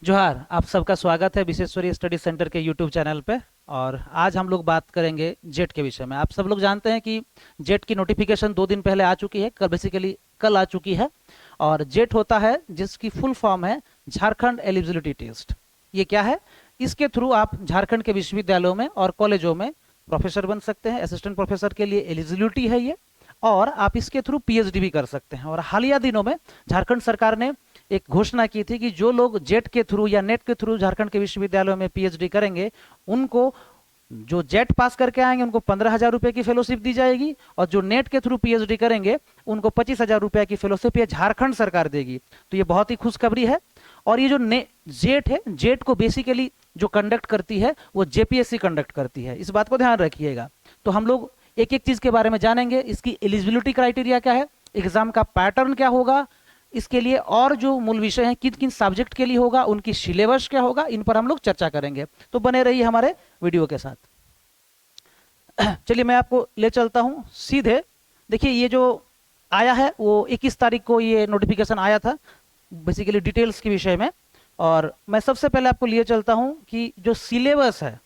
जोहार, आप सबका स्वागत है विश्वेश्वरी स्टडी सेंटर के यूट्यूब चैनल पे। और आज हम लोग बात करेंगे जेट के विषय में। आप सब लोग जानते हैं कि जेट की नोटिफिकेशन 2 दिन पहले आ चुकी है, बेसिकली कल आ चुकी है। और जेट होता है जिसकी फुल फॉर्म है झारखंड एलिजिबिलिटी टेस्ट। ये क्या है? इसके थ्रू आप झारखंड के विश्वविद्यालयों में और कॉलेजों में प्रोफेसर बन सकते हैं। असिस्टेंट प्रोफेसर के लिए एलिजिबिलिटी है ये, और आप इसके थ्रू पीएचडी भी कर सकते हैं। और हालिया दिनों में झारखंड सरकार ने एक घोषणा की थी कि जो लोग जेट के थ्रू या नेट के थ्रू झारखंड के विश्वविद्यालयों में पीएचडी करेंगे, उनको जो जेट पास करके आएंगे उनको 15,000 रुपए की फेलोशिप दी जाएगी, और जो नेट के थ्रू पीएचडी करेंगे उनको 25,000 रुपए की फेलोशिप ये झारखंड सरकार देगी। तो ये बहुत ही खुशखबरी है। और ये जो जेट है, जेट को बेसिकली जो कंडक्ट करती है वो जेपीएससी कंडक्ट करती है, इस बात को ध्यान रखिएगा। तो हम लोग एक एक चीज के बारे में जानेंगे। इसकी एलिजिबिलिटी क्राइटेरिया क्या है, एग्जाम का पैटर्न क्या होगा इसके लिए, और जो मूल विषय हैं किन किन सब्जेक्ट के लिए होगा, उनकी सिलेबस क्या होगा, इन पर हम लोग चर्चा करेंगे। तो बने रहिए हमारे वीडियो के साथ। चलिए मैं आपको ले चलता हूं सीधे। देखिए ये जो आया है वो 21 तारीख को ये नोटिफिकेशन आया था, बेसिकली डिटेल्स के विषय में। और मैं सबसे पहले आपको लिए चलता हूं कि जो सिलेबस है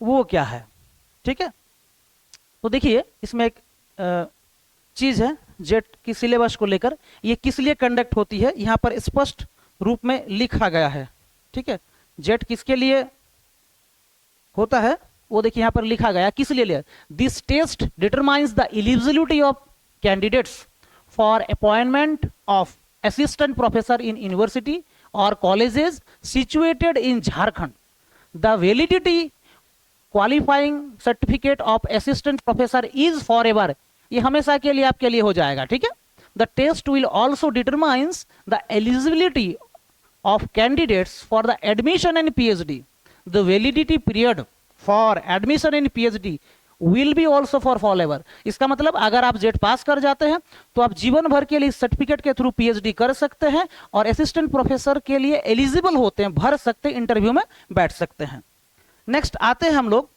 वो क्या है। ठीक है, तो देखिए इसमें एक चीज है जेट की सिलेबस को लेकर, ये किस लिए कंडक्ट होती है यहां पर स्पष्ट रूप में लिखा गया है। ठीक है, जेट किसके लिए होता है वो देखिए यहां पर लिखा गया किस लिए। This test determines the eligibility of candidates for appointment of assistant professor in university और colleges situated in Jharkhand. The validity qualifying certificate of assistant professor is forever एवर, ये हमेशा के लिए आपके लिए हो जाएगा। ठीक है, the test will also determines the eligibility of candidates for the admission in PhD. The validity period for admission in PhD will be also for ever. इसका मतलब अगर आप जेट पास कर जाते हैं तो आप जीवन भर के लिए इस सर्टिफिकेट के थ्रू पीएचडी कर सकते हैं, और असिस्टेंट प्रोफेसर के लिए एलिजिबल होते हैं, भर सकते हैं, इंटरव्यू में बैठ सकते हैं। नेक्स्ट आते हैं हम लोग,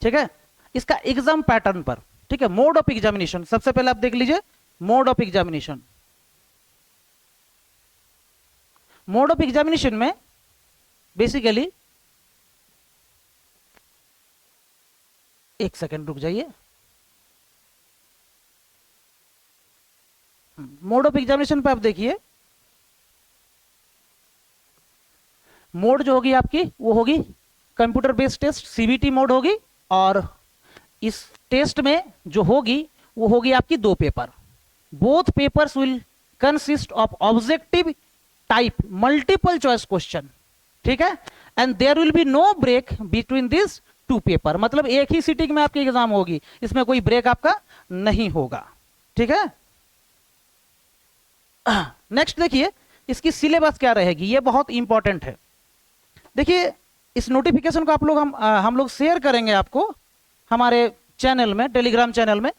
ठीक है, इसका एग्जाम पैटर्न पर। ठीक है, मोड ऑफ एग्जामिनेशन सबसे पहले आप देख लीजिए। Mode of examination, mode of examination में बेसिकली, एक सेकंड रुक जाइए। मोड ऑफ एग्जामिनेशन पे आप देखिए, मोड जो होगी आपकी वो होगी computer based test, CBT mode होगी। और इस टेस्ट में जो होगी वो होगी आपकी 2 paper. Both papers will consist of objective type multiple choice question. ठीक है, and there will be no break between this 2 paper, मतलब एक ही सीटिंग में आपकी एग्जाम होगी, इसमें कोई ब्रेक आपका नहीं होगा। ठीक है, नेक्स्ट देखिए इसकी सिलेबस क्या रहेगी, ये बहुत इंपॉर्टेंट है। देखिए इस नोटिफिकेशन को आप लोग हम लोग शेयर करेंगे आपको हमारे चैनल में, टेलीग्राम चैनल में,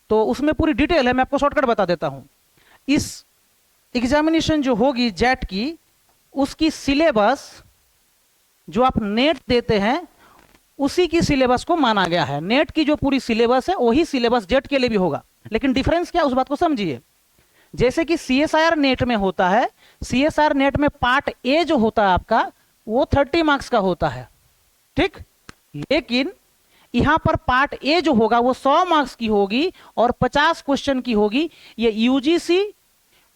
तो उसमें पूरी डिटेल है। मैं आपको शॉर्टकट बता देता हूं। इस एग्जामिनेशन जो होगी जेट की, उसकी सिलेबस जो आप नेट देते हैं उसी की सिलेबस को माना गया है। नेट की जो पूरी सिलेबस है वही सिलेबस जेट के लिए भी होगा, लेकिन डिफरेंस क्या उस बात को समझिए। जैसे कि सीएसआईआर नेट में होता है, सीएसआईआर नेट में पार्ट ए जो होता है आपका वो 30 मार्क्स का होता है। ठीक, लेकिन यहां पर पार्ट ए जो होगा वो 100 मार्क्स की होगी और 50 क्वेश्चन की होगी। ये यूजीसी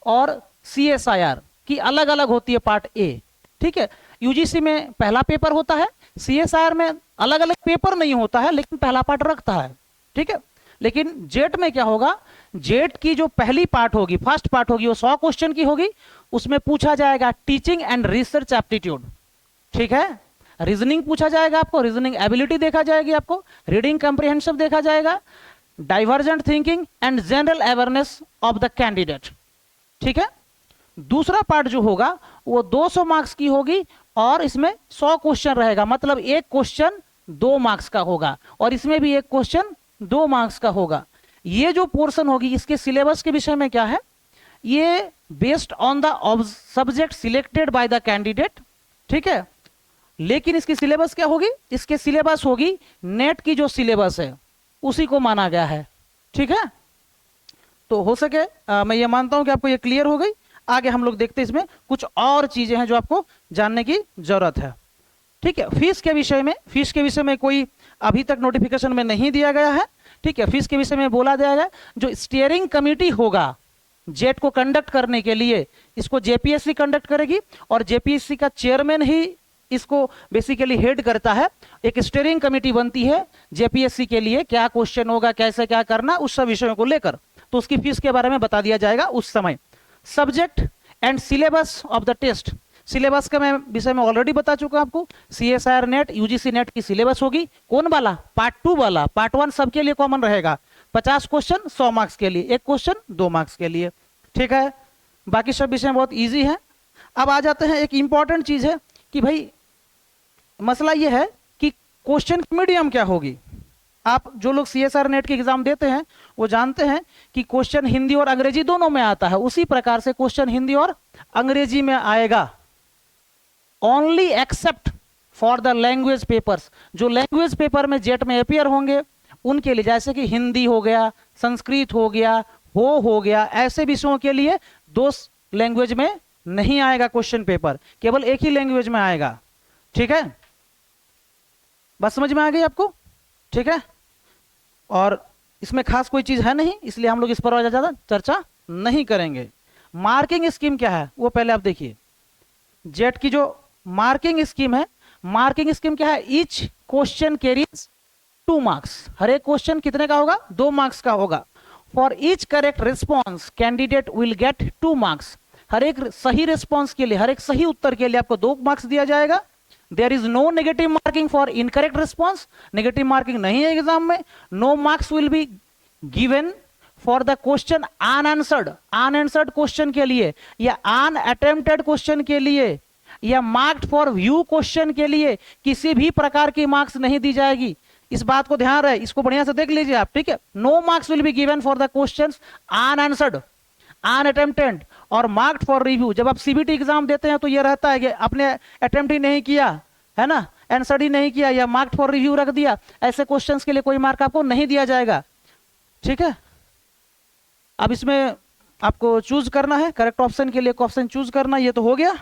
और सीएसआईआर की अलग अलग होती है पार्ट ए। ठीक है, यूजीसी में पहला पेपर होता है, सीएसआईआर में अलग अलग पेपर नहीं होता है लेकिन पहला पार्ट रखता है। ठीक है, लेकिन जेट में क्या होगा, जेट की जो पहली पार्ट होगी, फर्स्ट पार्ट होगी, वो 100 क्वेश्चन की होगी। उसमें पूछा जाएगा टीचिंग एंड रिसर्च एप्टीट्यूड। ठीक है, रीजनिंग पूछा जाएगा आपको, रीजनिंग एबिलिटी देखा जाएगी आपको, रीडिंग कंप्रिहेंशन देखा जाएगा, divergent thinking and general awareness of the candidate. ठीक है, दूसरा पार्ट जो होगा वो 200 मार्क्स की होगी और इसमें 100 क्वेश्चन रहेगा, मतलब एक क्वेश्चन 2 मार्क्स का होगा, और इसमें भी एक क्वेश्चन 2 मार्क्स का होगा। ये जो पोर्शन होगी इसके सिलेबस के विषय में क्या है, ये based on the subject selected by the candidate. ठीक है, लेकिन इसकी सिलेबस क्या होगी, इसके सिलेबस होगी नेट की जो सिलेबस है उसी को माना गया है। ठीक है, तो हो सके मैं ये मानता हूं कि आपको ये क्लियर हो गई। आगे हम लोग देखते हैं इसमें कुछ और चीजें हैं जो आपको जानने की जरूरत है। ठीक है, फीस के विषय में कोई अभी तक नोटिफिकेशन में नहीं दिया गया है। ठीक है, फीस के विषय में बोला दिया गया जो स्टीयरिंग कमेटी होगा जेट को कंडक्ट करने के लिए, इसको जेपीएससी कंडक्ट करेगी और जेपीएससी का चेयरमैन ही इसको बेसिकली हेड करता है। एक स्टीयरिंग कमेटी बनती है जेपीएससी के लिए, क्या क्वेश्चन होगा, कैसे क्या करना, उस सब विषयों को लेकर, तो उसकी फीस के बारे में बता दिया जाएगा उस समय। Subject and syllabus of the test, syllabus का मैं विषय में ऑलरेडी बता चुका आपको। सीएसआईआर नेट, यूजीसी नेट की सिलेबस होगी कौन वाला, पार्ट 2 वाला। पार्ट 1 सबके लिए कॉमन रहेगा, 50 क्वेश्चन 100 मार्क्स के लिए, एक क्वेश्चन 2 मार्क्स के लिए। ठीक है, बाकी सब विषय बहुत इजी है। अब आ जाते हैं, एक इंपॉर्टेंट चीज है कि भाई मसला यह है कि क्वेश्चन मीडियम क्या होगी। आप जो लोग सीएसआर नेट के एग्जाम देते हैं वो जानते हैं कि क्वेश्चन हिंदी और अंग्रेजी दोनों में आता है, उसी प्रकार से क्वेश्चन हिंदी और अंग्रेजी में आएगा। Only except for the language papers, जो लैंग्वेज पेपर में जेट में अपियर होंगे उनके लिए, जैसे कि हिंदी हो गया, संस्कृत हो गया, हो गया, ऐसे विषयों के लिए 2 लैंग्वेज में नहीं आएगा क्वेश्चन पेपर, केवल एक ही लैंग्वेज में आएगा। ठीक है, बात समझ में आ गई आपको। ठीक है, और इसमें खास कोई चीज है नहीं, इसलिए हम लोग इस पर ज्यादा चर्चा नहीं करेंगे। मार्किंग स्कीम क्या है वो पहले आप देखिए। जेट की जो मार्किंग स्कीम है, मार्किंग स्कीम क्या है, ईच क्वेश्चन कैरीज 2 मार्क्स, हर एक क्वेश्चन कितने का होगा, 2 मार्क्स का होगा। For each correct response candidate will get 2 marks, हर एक सही रिस्पॉन्स के लिए, हर एक सही उत्तर के लिए आपको 2 मार्क्स दिया जाएगा। There is no negative marking for incorrect response, negative marking नहीं है एग्जाम में। No marks will be given for the question unanswered, unanswered question के लिए या अनअटेम्प्टेड क्वेश्चन के लिए या मार्क्ड फॉर व्यू क्वेश्चन के लिए किसी भी प्रकार की मार्क्स नहीं दी जाएगी। इस बात को ध्यान रहे, इसको बढ़िया से देख लीजिए आप। ठीक है, no marks will be given for the questions unanswered, unattempted और मार्क्ड फॉर रिव्यू। जब आप सीबीटी एग्जाम देते हैं तो ये रहता है कि आपने अटेम्प्ट ही नहीं किया है ना, आंसर ही नहीं किया या मार्क्ड फॉर रिव्यू रख दिया, ऐसे क्वेश्चंस के लिए कोई मार्क आपको नहीं दिया जाएगा। ठीक है, अब इसमें आपको चूज करना है, करेक्ट ऑप्शन के लिए ऑप्शन चूज करना, ये तो हो गया।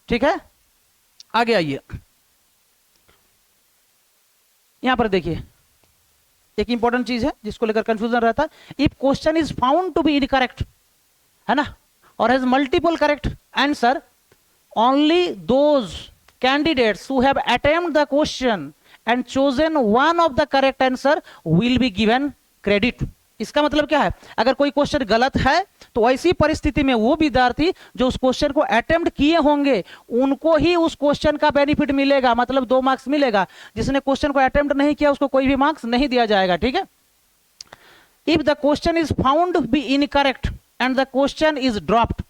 ठीक है, आगे आइए, यहां पर देखिए एक इंपॉर्टेंट चीज है जिसको लेकर कंफ्यूजन रहता है। If question is found to be incorrect, है ना, और has multiple correct answer, only those candidates who have attempt the question and chosen one of the correct answer will be given credit. इसका मतलब क्या है, अगर कोई क्वेश्चन गलत है तो ऐसी परिस्थिति में वो विद्यार्थी जो उस क्वेश्चन को अटेम्प्ट किए होंगे उनको ही उस क्वेश्चन का बेनिफिट मिलेगा, मतलब 2 मार्क्स मिलेगा। जिसने क्वेश्चन को अटेम्प्ट नहीं किया उसको कोई भी मार्क्स नहीं दिया जाएगा। ठीक है, if the question is found be incorrect and the question is dropped,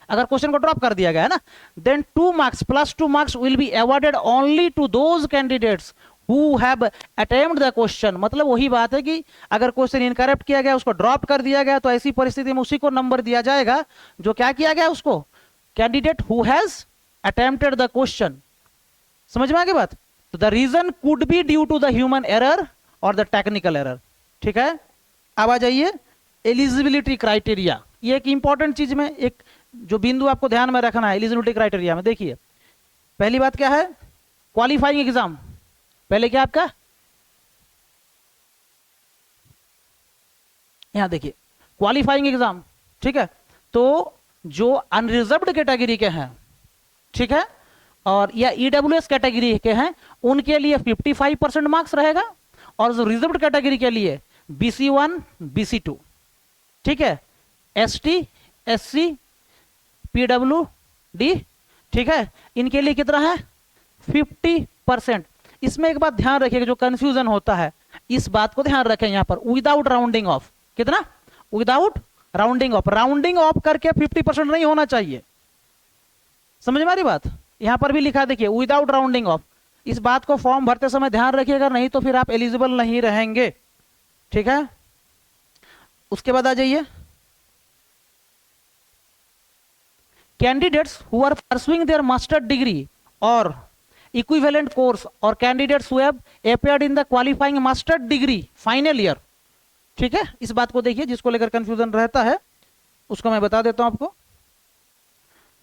अगर क्वेश्चन को ड्रॉप कर दिया गया है ना, then 2 marks plus 2 marks will be awarded only to those candidates who have attempted the question। मतलब वही बात है कि अगर क्वेश्चन इनकरेक्ट किया गया, उसको ड्रॉप कर दिया गया, तो ऐसी परिस्थिति में उसी को नंबर दिया जाएगा जो क्या किया गया, उसको candidate who has attempted the question. समझ में आ गई बात। तो the reason could be due to the human error और द टेक्निकल एरर। ठीक है, अब आ जाइए एलिजिबिलिटी क्राइटेरिया। ये एक इंपॉर्टेंट चीज में एक जो बिंदु आपको ध्यान में रखना है एलिजिबिलिटी क्राइटेरिया में। देखिए पहली बात क्या है, क्वालिफाइंग एग्जाम। पहले क्या आपका, यहां देखिए क्वालिफाइंग एग्जाम। ठीक है, तो जो अनरिजर्व्ड कैटेगरी के हैं, ठीक है, और या ईडब्ल्यूएस कैटेगरी के हैं उनके लिए 55% मार्क्स रहेगा, और जो रिजर्व्ड कैटेगरी के लिए BC1 BC2, ठीक है, ST SC PWD, ठीक है, इनके लिए कितना है 50%। इसमें एक बात ध्यान रखिएगा, जो कंफ्यूजन होता है इस बात को ध्यान रखें यहां पर, विदाउट राउंडिंग ऑफ, कितना, without rounding off, rounding off करके 50% नहीं होना चाहिए। समझ में आ रही बात, यहां पर भी लिखा देखिए विदाउट राउंडिंग ऑफ। इस बात को फॉर्म भरते समय ध्यान रखिएगा, नहीं तो फिर आप एलिजिबल नहीं रहेंगे। ठीक है, उसके बाद आ जाइए candidates who are pursuing their master degree और equivalent course or candidates who have appeared in the qualifying master degree final year, ठीक है, इस बात को देखिए, जिसको लेकर कंफ्यूजन रहता है उसको मैं बता देता हूं आपको।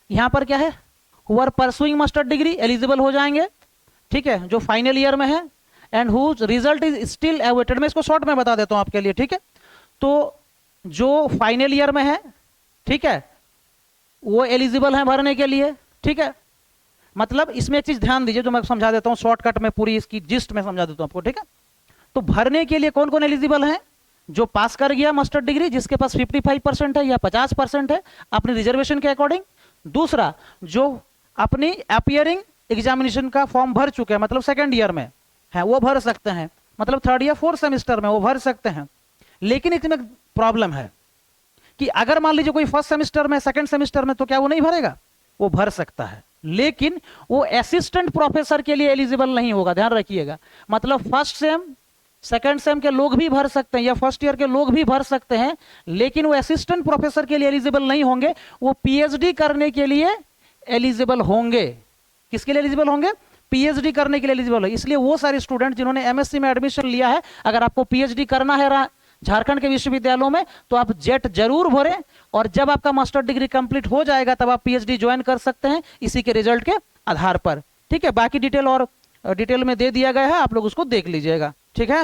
यहां पर क्या है, who are pursuing master degree eligible हो जाएंगे, ठीक है, जो फाइनल ईयर में है, and whose result is still awaited. मैं इसको शॉर्ट में बता देता हूं आपके लिए, ठीक है। तो जो फाइनल ईयर में है, ठीक है, वो एलिजिबल है भरने के लिए, ठीक है। मतलब इसमें एक चीज ध्यान दीजिए जो मैं समझा देता हूं शॉर्टकट में, पूरी इसकी जिस्ट में समझा देता हूं आपको, ठीक है। तो भरने के लिए कौन कौन एलिजिबल है, जो पास कर गया मास्टर डिग्री, जिसके पास 55% है या 50% है अपनी रिजर्वेशन के अकॉर्डिंग। दूसरा, जो अपनी अपियरिंग एग्जामिनेशन का फॉर्म भर चुके हैं, मतलब सेकेंड ईयर में है, वो भर सकते हैं, मतलब थर्ड या फोर्थ सेमेस्टर में वो भर सकते हैं। लेकिन इसमें प्रॉब्लम है कि अगर मान लीजिए कोई फर्स्ट सेमेस्टर में, सेकंड सेमेस्टर में, तो क्या वो नहीं भरेगा, वो भर सकता है, लेकिन वो असिस्टेंट प्रोफेसर के लिए एलिजिबल नहीं होगा, ध्यान रखिएगा। मतलब फर्स्ट सेम सेकंड सेम के लोग भी भर सकते हैं या फर्स्ट ईयर के लोग भी भर सकते हैं, लेकिन वो असिस्टेंट प्रोफेसर के लिए एलिजिबल नहीं होंगे, वो पीएचडी करने के लिए एलिजिबल होंगे। किसके लिए एलिजिबल होंगे, पीएचडी करने के लिए एलिजिबल है। इसलिए वो सारे स्टूडेंट जिन्होंने एमएससी में एडमिशन लिया है, अगर आपको पीएचडी करना है झारखंड के विश्वविद्यालयों में, तो आप जेट जरूर भरें, और जब आपका मास्टर डिग्री कंप्लीट हो जाएगा तब आप पीएचडी ज्वाइन कर सकते हैं इसी के रिजल्ट के आधार पर, ठीक है। बाकी डिटेल और डिटेल में दे दिया गया है, आप लोग उसको देख लीजिएगा, ठीक है।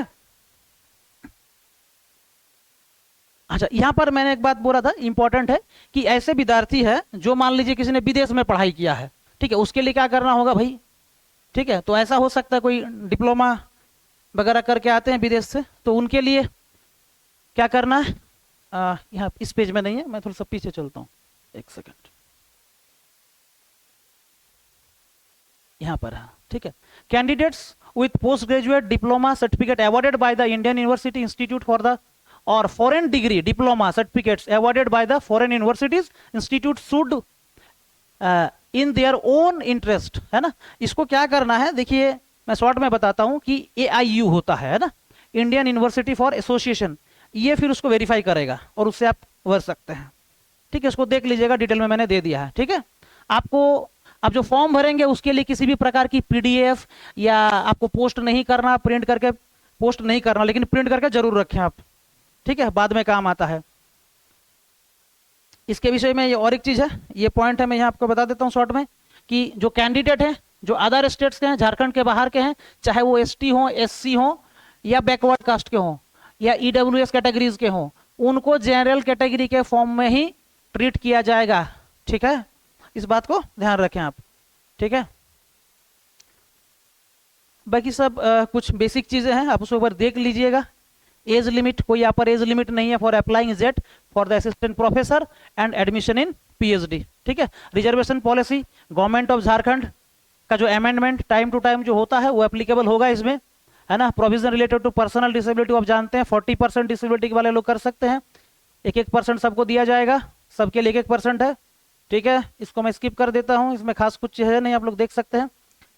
अच्छा, यहां पर मैंने एक बात बोला था, इंपॉर्टेंट है, कि ऐसे विद्यार्थी है जो मान लीजिए किसी ने विदेश में पढ़ाई किया है, ठीक है, उसके लिए क्या करना होगा भाई, ठीक है। तो ऐसा हो सकता है कोई डिप्लोमा वगैरह करके आते हैं विदेश से, तो उनके लिए क्या करना है, यहाँ इस पेज में नहीं है, मैं थोड़ा सा पीछे चलता हूँ, एक सेकंड, यहाँ पर है, ठीक है। Candidates with post graduate diploma certificate awarded by the Indian university institute for the और foreign degree diploma certificates awarded by the foreign universities institute should in their own interest, है ना। इसको क्या करना है, देखिए मैं शॉर्ट में बताता हूं कि AIU होता है ना, इंडियन यूनिवर्सिटी फॉर एसोसिएशन, ये फिर उसको वेरीफाई करेगा और उससे आप भर सकते हैं, ठीक है। इसको देख लीजिएगा, डिटेल में मैंने दे दिया है, ठीक है। आपको आप जो फॉर्म भरेंगे उसके लिए किसी भी प्रकार की PDF या आपको पोस्ट नहीं करना, प्रिंट करके पोस्ट नहीं करना, लेकिन प्रिंट करके जरूर रखें आप, ठीक है, बाद में काम आता है। इसके विषय में ये और एक चीज है, ये पॉइंट है, मैं यहाँ आपको बता देता हूँ शॉर्ट में, कि जो कैंडिडेट हैं जो अदर स्टेट्स के हैं, झारखंड के बाहर के हैं, चाहे वो ST हो, SC हो, या बैकवर्ड कास्ट के हों, या EWS कैटेगरीज के हों, उनको जनरल कैटेगरी के फॉर्म में ही ट्रीट किया जाएगा, ठीक है। इस बात को ध्यान रखें आप, ठीक है। बाकी सब कुछ बेसिक चीजें हैं, आप उसको एक बार देख लीजिएगा। एज लिमिट, कोई यहाँ पर एज लिमिट नहीं है for applying jet for the assistant professor and admission in PhD, ठीक है। Reservation policy government of Jharkhand का जो अमेंडमेंट टाइम टू टाइम जो होता है वो एप्लीकेबल होगा इसमें, है ना। Provision related to personal disability, आप जानते हैं 40% डिसेबिलिटी वाले लोग कर सकते हैं, 1-1% सबको दिया जाएगा, सबके लिए 1-1% है, ठीक है। इसको मैं स्किप कर देता हूँ, इसमें खास कुछ है नहीं, आप लोग देख सकते हैं।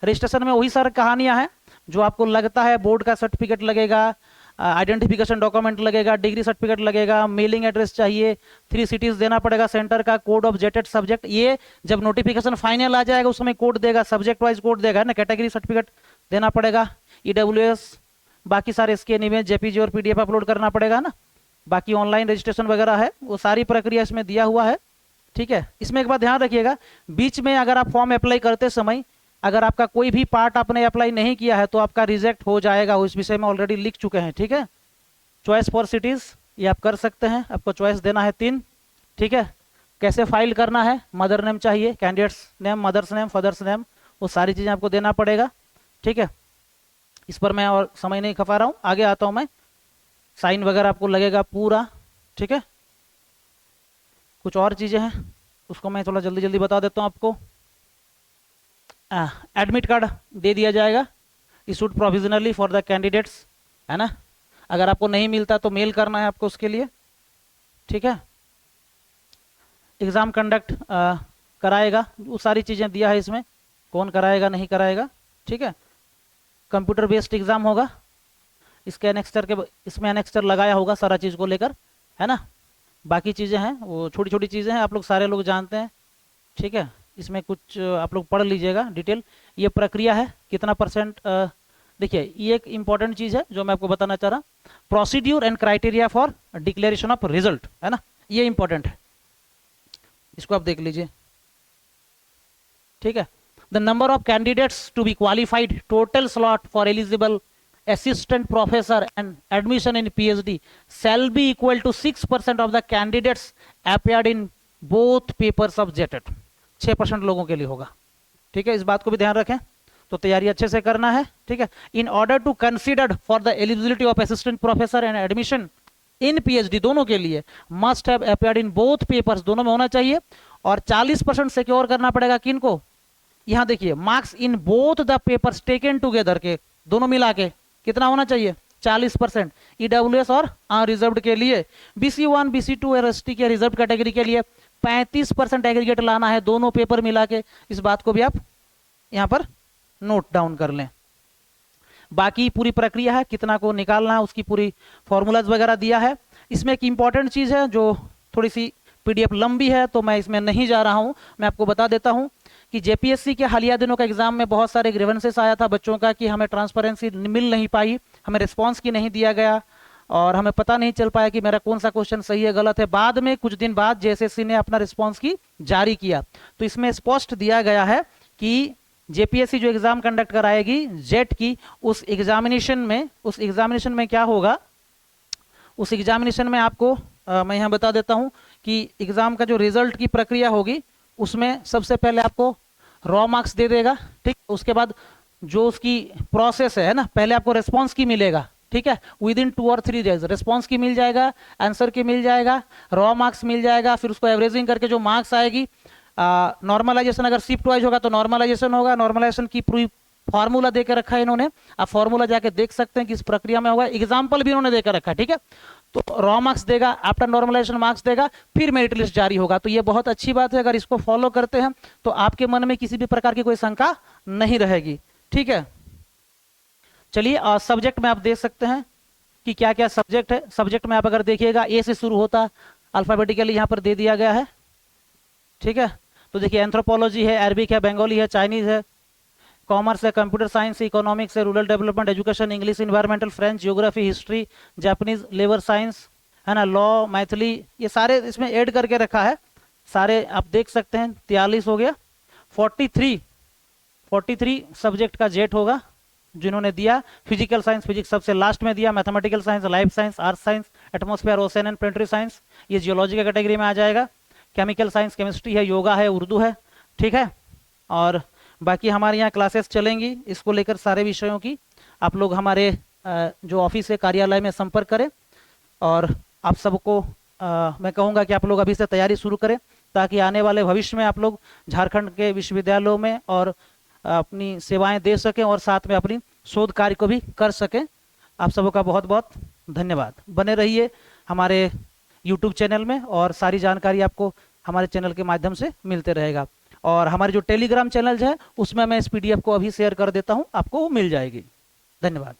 रजिस्ट्रेशन में वही सारी कहानियां हैं जो आपको लगता है, बोर्ड का सर्टिफिकेट लगेगा, आइडेंटिफिकेशन डॉक्यूमेंट लगेगा, डिग्री सर्टिफिकेट लगेगा, मेलिंग एड्रेस चाहिए, 3 सिटीज देना पड़ेगा, सेंटर का कोड ऑफ जेटेड सब्जेक्ट, ये जब नोटिफिकेशन फाइनल आ जाएगा उसमें कोड देगा, सब्जेक्ट वाइज कोड देगा ना, कैटेगरी सर्टिफिकेट देना पड़ेगा, EWS, बाकी सारे स्कैन इमेज, JPG और PDF अपलोड करना पड़ेगा ना, बाकी ऑनलाइन रजिस्ट्रेशन वगैरह है, वो सारी प्रक्रिया इसमें दिया हुआ है, ठीक है। इसमें एक बात ध्यान रखिएगा, बीच में अगर आप फॉर्म अप्लाई करते समय अगर आपका कोई भी पार्ट आपने अप्लाई नहीं किया है तो आपका रिजेक्ट हो जाएगा, उस विषय में ऑलरेडी लिख चुके हैं, ठीक है। चॉइस फॉर सिटीज ये आप कर सकते हैं, आपको चॉइस देना है 3, ठीक है। कैसे फाइल करना है, मदर नेम चाहिए, candidate's name, mother's name, father's name, वो सारी चीजें आपको देना पड़ेगा, ठीक है। इस पर मैं और समय नहीं खपा रहा हूँ, आगे आता हूँ मैं। साइन वगैरह आपको लगेगा पूरा, ठीक है। कुछ और चीजें हैं उसको मैं थोड़ा जल्दी जल्दी बता देता हूँ आपको। एडमिट कार्ड दे दिया जाएगा, issued provisionally for the candidates, है ना। अगर आपको नहीं मिलता तो मेल करना है आपको उसके लिए, ठीक है। एग्जाम कंडक्ट कराएगा, वो सारी चीजें दिया है इसमें, कौन कराएगा नहीं कराएगा, ठीक है। कंप्यूटर बेस्ड एग्जाम होगा, इसके एनेक्स्टर के इसमें एनेक्स्टर लगाया होगा सारा चीज को लेकर, है ना। बाकी चीजें हैं वो छोटी छोटी चीजें हैं, आप लोग सारे लोग जानते हैं, ठीक है। इसमें कुछ आप लोग पढ़ लीजिएगा डिटेल, ये प्रक्रिया है, कितना % देखिए ये एक इंपॉर्टेंट चीज है जो मैं आपको बताना चाह रहा, procedure and criteria for declaration of result, है ना, ये इंपॉर्टेंट है, इसको आप देख लीजिए। ठीक है, the number of candidates to be qualified, total slot for eligible assistant professor and admission in PhD shall be equal to 6% of the candidates appeared in both papers of JETET। 6% लोगों के लिए होगा। ठीक है, इस बात को भी ध्यान रखें, तो तैयारी अच्छे से करना है। ठीक है, in order to considered for the eligibility of assistant professor and admission in PhD, दोनों के लिए must have appeared in both papers, दोनों में होना चाहिए। और 40% सिक्योर करना पड़ेगा किनको, यहां देखिए, marks in both the papers taken together के, दोनों मिला के कितना होना चाहिए, 40%। ईडब्ल्यूएस और रिजर्व्ड के लिए, BC1 BC2 और ST के रिजर्व कैटेगरी के लिए 35% एग्रीगेट लाना है, दोनों पेपर मिला के। इस बात को भी आप यहां पर नोट डाउन कर लें। बाकी पूरी प्रक्रिया है, कितना को निकालना है उसकी पूरी फॉर्मूलाज वगैरह दिया है। इसमें एक इंपॉर्टेंट चीज है जो थोड़ी सी PDF लंबी है, तो मैं इसमें नहीं जा रहा हूं, मैं आपको बता देता हूं कि JPSC के हालिया दिनों का एग्जाम में बहुत सारे ग्रीवेंसेस आया था बच्चों का कि हमें ट्रांसपेरेंसी मिल नहीं पाई, हमें रिस्पांस की नहीं दिया गया और हमें पता नहीं चल पाया कि मेरा कौन सा क्वेश्चन सही है गलत है। बाद में कुछ दिन बाद JSSC ने अपना रिस्पांस की जारी किया, तो इसमें स्पष्ट दिया गया है कि JPSC जो एग्जाम कंडक्ट कराएगी जेट की, उस एग्जामिनेशन में क्या होगा, उस एग्जामिनेशन में आपको मैं यहाँ बता देता हूँ कि एग्जाम का जो रिजल्ट की प्रक्रिया होगी उसमें सबसे पहले आपको रॉ मार्क्स दे देगा। ठीक, उसके बाद जो उसकी प्रोसेस है ना, पहले आपको रिस्पांस की मिलेगा। ठीक है, विद इन 2 और 3 डेज रिस्पांस की मिल जाएगा, आंसर की मिल जाएगा, रॉ मार्क्स मिल जाएगा, फिर उसको एवरेजिंग करके जो मार्क्स आएगी, नॉर्मलाइजेशन अगर शिफ्ट वाइज होगा तो नॉर्मलाइजेशन होगा, नॉर्मलाइजेशन की पूरी फॉर्मूला देकर रखा है इन्होंने, आप फॉर्मूला जाके देख सकते हैं कि इस प्रक्रिया में होगा, एग्जाम्पल भी इन्होंने देकर रखा है। ठीक है, तो रॉ मार्क्स देगा, आफ्टर नॉर्मलाइजेशन मार्क्स देगा, फिर मेरिट लिस्ट जारी होगा। तो ये बहुत अच्छी बात है, अगर इसको फॉलो करते हैं तो आपके मन में किसी भी प्रकार की कोई शंका नहीं रहेगी। ठीक है, चलिए सब्जेक्ट में आप देख सकते हैं कि क्या क्या सब्जेक्ट है। सब्जेक्ट में आप अगर देखिएगा A से शुरू होता, अल्फाबेटिकली यहाँ पर दे दिया गया है। ठीक है, तो देखिए एंथ्रोपोलॉजी है, अरबिक है, बंगाली है, चाइनीज है, कॉमर्स है, कंप्यूटर साइंस, इकोनॉमिक्स है, rural development, education, English, environmental, French, geography, history, Japanese, labour science, है ना, लॉ, मैथिली, ये सारे इसमें ऐड करके रखा है। सारे आप देख सकते हैं, 43 हो गया। 43 सब्जेक्ट का जेट होगा जिन्होंने दिया। फिजिकल साइंस, फिजिक्स सबसे लास्ट में दिया। Mathematical science, life science, earth science, atmosphere, ocean and planetary science, ये जियोलॉजी का कैटेगरी में आ जाएगा। केमिकल साइंस, केमिस्ट्री है, योगा है, उर्दू है। ठीक है, और बाकी हमारे यहाँ क्लासेस चलेंगी इसको लेकर सारे विषयों की। आप लोग हमारे जो ऑफिस है, कार्यालय में संपर्क करें, और आप सबको मैं कहूँगा कि आप लोग अभी से तैयारी शुरू करें ताकि आने वाले भविष्य में आप लोग झारखंड के विश्वविद्यालयों में और अपनी सेवाएं दे सकें और साथ में अपनी शोध कार्य को भी कर सकें। आप सबका बहुत बहुत धन्यवाद। बने रहिए हमारे YouTube चैनल में और सारी जानकारी आपको हमारे चैनल के माध्यम से मिलते रहेगा। और हमारे जो टेलीग्राम चैनल है उसमें मैं इस PDF को अभी शेयर कर देता हूं, आपको वो मिल जाएगी। धन्यवाद।